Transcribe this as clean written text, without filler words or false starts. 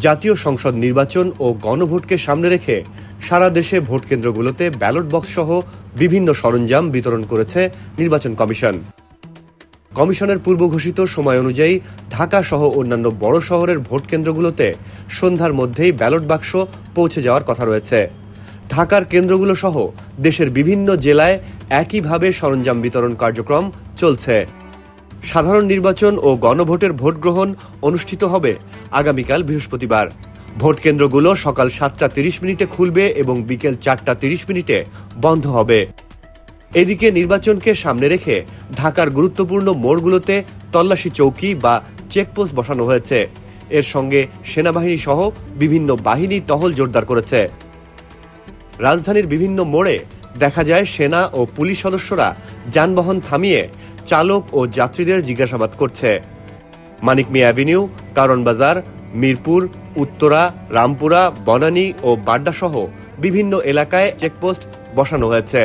জাতীয় সংসদ নির্বাচন ও গণভোটকে সামনে রেখে সারা দেশে ভোট কেন্দ্রগুলোতে ব্যালট বক্স সহ বিভিন্ন সরঞ্জাম বিতরণ করেছে নির্বাচন কমিশন। কমিশনের পূর্ব ঘোষিত সময় অনুযায়ী ঢাকা সহ অন্যান্য বড় শহরের ভোট কেন্দ্রগুলোতে সন্ধ্যার মধ্যেই ব্যালট বাক্স পৌঁছে যাওয়ার কথা রয়েছে। ঢাকার কেন্দ্রগুলো সহ দেশের বিভিন্ন জেলায় একইভাবে সরঞ্জাম বিতরণ কার্যক্রম চলছে। সাধারণ নির্বাচন ও গণভোটের ভোট গ্রহণ অনুষ্ঠিত হবে আগামীকাল বৃহস্পতিবার। ভোট কেন্দ্রগুলো সকাল 7:30 খুলবে এবং বিকেল 4:30 বন্ধ হবে। এদিকে নির্বাচনকে সামনে রেখে ঢাকার গুরুত্বপূর্ণ মোড়গুলোতে তল্লাশি চৌকি বা চেকপোস্ট বসানো হয়েছে। এর সঙ্গে সেনাবাহিনী সহ বিভিন্ন বাহিনী টহল জোরদার করেছে। রাজধানীর বিভিন্ন মোড়ে দেখা যায় সেনা ও পুলিশ সদস্যরা যানবাহন থামিয়ে চালক ও যাত্রীদের জিজ্ঞাসাবাদ করছে। মানিক মিয়া অ্যাভিনিউ, কারণ বাজার, মিরপুর, উত্তরা, রামপুরা, বনানী ও বাড্ডা সহ বিভিন্ন এলাকায় চেকপোস্ট বসানো হয়েছে।